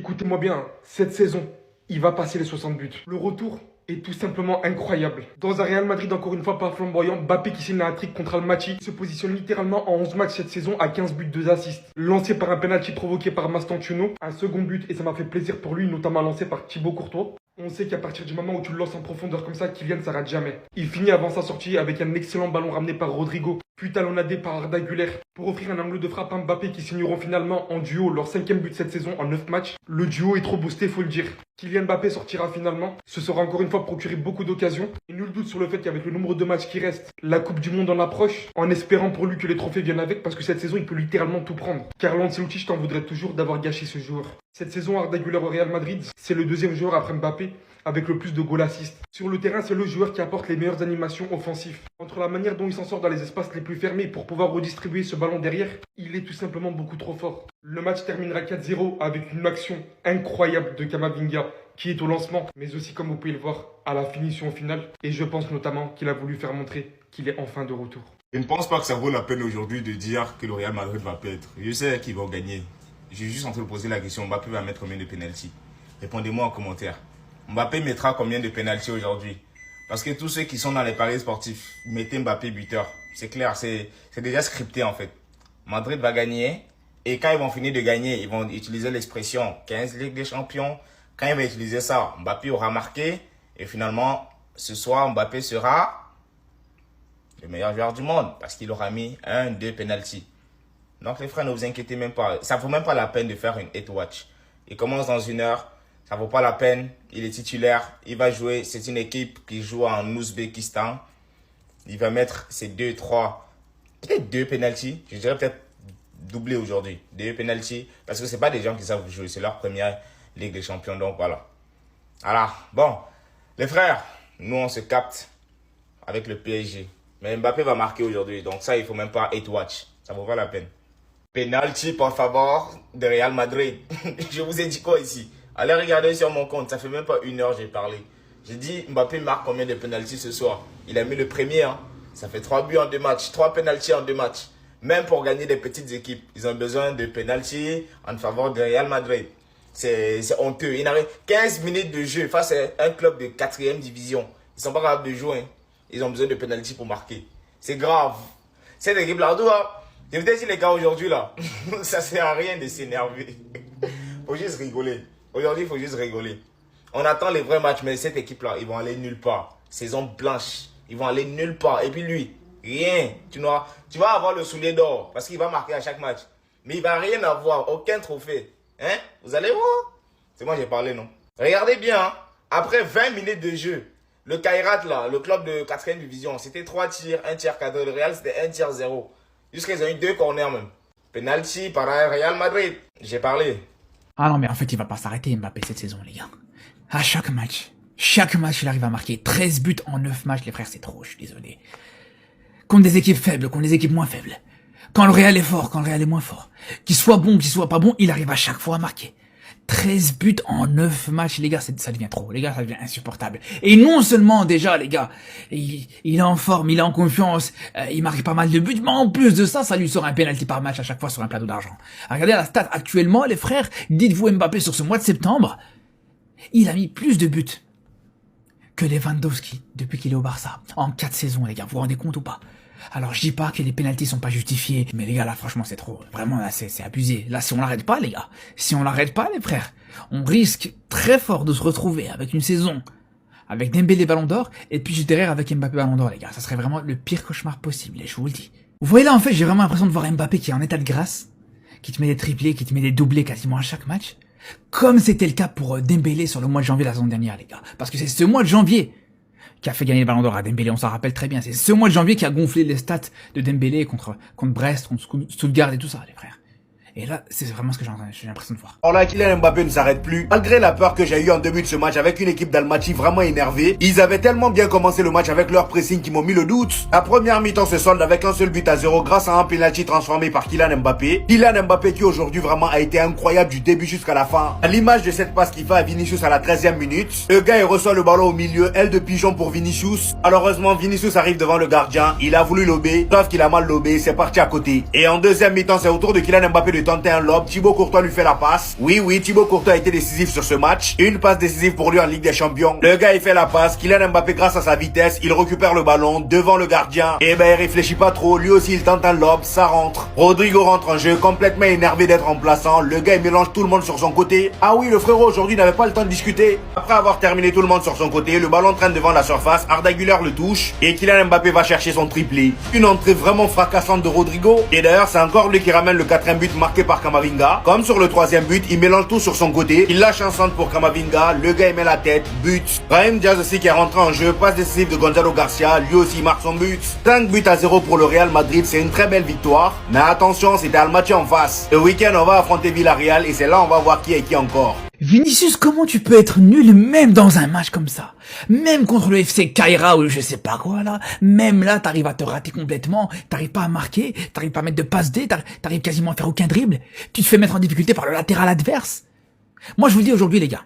Écoutez-moi bien, cette saison, il va passer les 60 buts. Le retour est tout simplement incroyable. Dans un Real Madrid encore une fois pas flamboyant, Mbappé qui signe un hat-trick contre Almaty se positionne littéralement en 11 matchs cette saison à 15 buts, 2 assists. Lancé par un penalty provoqué par Mastantuono, un second but et ça m'a fait plaisir pour lui, notamment lancé par Thibaut Courtois. On sait qu'à partir du moment où tu le lances en profondeur comme ça, Kylian ne s'arrête jamais. Il finit avant sa sortie avec un excellent ballon ramené par Rodrigo, puis talonnadé par Arda Güler pour offrir un angle de frappe à Mbappé qui signeront finalement en duo leur 5e but cette saison en 9 matchs. Le duo est trop boosté, faut le dire. Kylian Mbappé sortira finalement, se sera encore une fois procuré beaucoup d'occasions. Et nul doute sur le fait qu'avec le nombre de matchs qui restent, la Coupe du Monde en approche, en espérant pour lui que les trophées viennent avec, parce que cette saison il peut littéralement tout prendre. Carlo Ancelotti, je t'en voudrais toujours d'avoir gâché ce joueur. Cette saison, Arda Güler au Real Madrid, c'est le deuxième joueur après Mbappé avec le plus de goal assists. Sur le terrain, c'est le joueur qui apporte les meilleures animations offensives. Entre la manière dont il s'en sort dans les espaces les plus fermés pour pouvoir redistribuer ce ballon derrière, il est tout simplement beaucoup trop fort. Le match terminera 4-0 avec une action incroyable de Camavinga qui est au lancement, mais aussi comme vous pouvez le voir à la finition finale. Et je pense notamment qu'il a voulu faire montrer qu'il est enfin de retour. Je ne pense pas que ça vaut la peine aujourd'hui de dire que le Real Madrid va perdre. Je sais qu'ils vont gagner. J'ai juste en train de poser la question, Mbappé va mettre combien de pénaltys? Répondez-moi en commentaire. Mbappé mettra combien de pénaltys aujourd'hui? Parce que tous ceux qui sont dans les paris sportifs, mettez Mbappé buteur. C'est clair, c'est déjà scripté en fait. Madrid va gagner. Et quand ils vont finir de gagner, ils vont utiliser l'expression 15 Ligue des Champions. Quand ils vont utiliser ça, Mbappé aura marqué. Et finalement, ce soir, Mbappé sera le meilleur joueur du monde. Parce qu'il aura mis 2 pénaltys. Donc les frères, ne vous inquiétez même pas. Ça ne vaut même pas la peine de faire une hate watch. Il commence dans 1 heure. Ça vaut pas la peine. Il est titulaire. Il va jouer. C'est une équipe qui joue en Ouzbékistan. Il va mettre ses 2, 3, peut-être 2 pénaltys. Je dirais peut-être doubler aujourd'hui. 2 pénaltys. Parce que c'est pas des gens qui savent jouer. C'est leur première Ligue des Champions. Donc voilà. Voilà. Bon. Les frères, nous on se capte avec le PSG. Mais Mbappé va marquer aujourd'hui. Donc ça, il faut même pas hate watch. Ça vaut pas la peine. Penalty, por favor, de Real Madrid. Je vous ai dit quoi ici? Allez regarder sur mon compte. Ça fait même pas 1 heure j'ai parlé. J'ai dit Mbappé marque combien de penaltys ce soir? Il a mis le premier. Hein. Ça fait 3 buts en 2 matchs. 3 penaltys en 2 matchs. Même pour gagner des petites équipes, ils ont besoin de penalty en faveur de Real Madrid. C'est honteux. Il n'arrive 15 minutes de jeu face à un club de 4e division. Ils sont pas capables de jouer. Hein. Ils ont besoin de penalty pour marquer. C'est grave. Cette équipe-là, je vous ai dit les gars aujourd'hui là, ça sert à rien de s'énerver. Faut juste rigoler. Aujourd'hui, il faut juste rigoler. On attend les vrais matchs, mais cette équipe-là, ils vont aller nulle part. Saison blanche, ils vont aller nulle part. Et puis lui, rien. Tu vas avoir le soulier d'or parce qu'il va marquer à chaque match. Mais il va rien avoir, aucun trophée. Hein? Vous allez voir. C'est moi j'ai parlé, non? Regardez bien, hein? Après 20 minutes de jeu, le Kairat là, le club de 4e division, c'était 3 tirs, 1 tir cadré. Le Real, c'était 1 tir 0. Jusqu'à ils ont eu 2 corners même. Penalty par Real Madrid. J'ai parlé. Ah non, mais en fait, il va pas s'arrêter Mbappé cette saison, les gars. À chaque match, il arrive à marquer 13 buts en 9 matchs, les frères, c'est trop, je suis désolé. Contre des équipes faibles, contre des équipes moins faibles. Quand le Real est fort, quand le Real est moins fort. Qu'il soit bon, qu'il soit pas bon, il arrive à chaque fois à marquer. 13 buts en 9 matchs, les gars, ça devient trop, les gars, ça devient insupportable. Et non seulement, déjà, les gars, il est en forme, il est en confiance, il marque pas mal de buts, mais en plus de ça, ça lui sort un penalty par match à chaque fois sur un plateau d'argent. Regardez la stat actuellement, les frères, dites-vous Mbappé sur ce mois de septembre, il a mis plus de buts que Lewandowski depuis qu'il est au Barça. En 4 saisons, les gars, vous vous rendez compte ou pas? Alors je dis pas que les pénaltys sont pas justifiés, mais les gars là franchement c'est trop, vraiment là c'est abusé. Là si on l'arrête pas les gars, si on l'arrête pas les frères, on risque très fort de se retrouver avec une saison avec Dembélé Ballon d'Or et puis juste derrière avec Mbappé Ballon d'Or les gars, ça serait vraiment le pire cauchemar possible, et je vous le dis. Vous voyez là en fait j'ai vraiment l'impression de voir Mbappé qui est en état de grâce, qui te met des triplés, qui te met des doublés quasiment à chaque match, comme c'était le cas pour Dembélé sur le mois de janvier la saison dernière les gars, parce que c'est ce mois de janvier qui a fait gagner le Ballon d'Or à Dembélé, on s'en rappelle très bien. C'est ce mois de janvier qui a gonflé les stats de Dembélé contre Brest, contre Stuttgart et tout ça, les frères. Et là, c'est vraiment ce que j'ai l'impression de voir. Alors là, Kylian Mbappé ne s'arrête plus. Malgré la peur que j'ai eue en début de ce match avec une équipe d'Almaty vraiment énervée, ils avaient tellement bien commencé le match avec leur pressing qui m'ont mis le doute. La première mi-temps se solde avec un seul but à 0 grâce à un penalty transformé par Kylian Mbappé. Kylian Mbappé qui aujourd'hui vraiment a été incroyable du début jusqu'à la fin. À l'image de cette passe qu'il fait à Vinicius à la 13e minute. Le gars il reçoit le ballon au milieu, aile de pigeon pour Vinicius. Malheureusement Vinicius arrive devant le gardien, il a voulu lober, sauf qu'il a mal lobé, c'est parti à côté. Et en deuxième mi-temps c'est au tour de Kylian Mbappé de tenter un lob. Thibaut Courtois lui fait la passe. Oui, Thibaut Courtois a été décisif sur ce match. Une passe décisive pour lui en Ligue des Champions. Le gars, il fait la passe. Kylian Mbappé, grâce à sa vitesse, il récupère le ballon devant le gardien. Et ben, il réfléchit pas trop. Lui aussi, il tente un lob. Ça rentre. Rodrigo rentre en jeu, complètement énervé d'être remplaçant. Le gars, il mélange tout le monde sur son côté. Ah oui, le frérot, aujourd'hui, n'avait pas le temps de discuter. Après avoir terminé tout le monde sur son côté, le ballon traîne devant la surface. Arda Güler le touche. Et Kylian Mbappé va chercher son triplé. Une entrée vraiment fracassante de Rodrigo. Et d'ailleurs, c'est encore lui qui ramène le 4e but marqué par Camavinga. Comme sur le 3e but, il mélange tout sur son côté. Il lâche un centre pour Camavinga. Le gars, il met la tête. But. Brahim Diaz aussi qui est rentré en jeu. Passe décisive de Gonzalo Garcia. Lui aussi, il marque son but. 5-0 pour le Real Madrid. C'est une très belle victoire. Mais attention, c'était Almaty en face. Le week-end, on va affronter Villarreal. Et c'est là on va voir qui est qui encore. Vinicius, comment tu peux être nul même dans un match comme ça? Même contre le FC Caira ou je sais pas quoi là, même là t'arrives à te rater complètement, t'arrives pas à marquer, t'arrives pas à mettre de passe D, t'arrives quasiment à faire aucun dribble, tu te fais mettre en difficulté par le latéral adverse. Moi je vous le dis aujourd'hui les gars,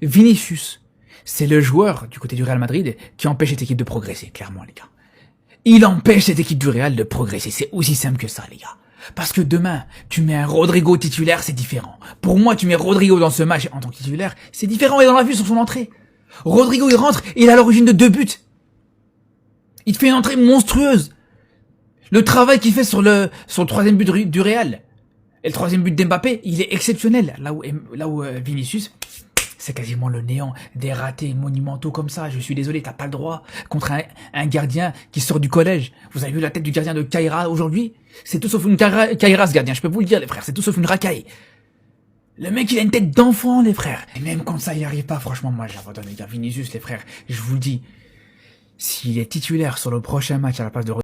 Vinicius, c'est le joueur du côté du Real Madrid qui empêche cette équipe de progresser, clairement les gars. Il empêche cette équipe du Real de progresser, c'est aussi simple que ça les gars. Parce que demain, tu mets un Rodrigo titulaire, c'est différent. Pour moi, tu mets Rodrigo dans ce match en tant que titulaire, c'est différent et on l'a vu sur son entrée. Rodrigo, il rentre, et il est à l'origine de 2 buts. Il te fait une entrée monstrueuse. Le travail qu'il fait sur le 3e but du Real et le 3e but d'Mbappé, il est exceptionnel. Là où Vinicius, c'est quasiment le néant. Des ratés monumentaux comme ça, je suis désolé, t'as pas le droit. Contre un gardien qui sort du collège. Vous avez vu la tête du gardien de Caira aujourd'hui? C'est tout sauf une Caira ce gardien, je peux vous le dire les frères, c'est tout sauf une racaille. Le mec il a une tête d'enfant les frères. Et même quand ça y arrive pas, franchement moi j'abandonne les gars. Vinicius les frères, je vous le dis, s'il est titulaire sur le prochain match à la place de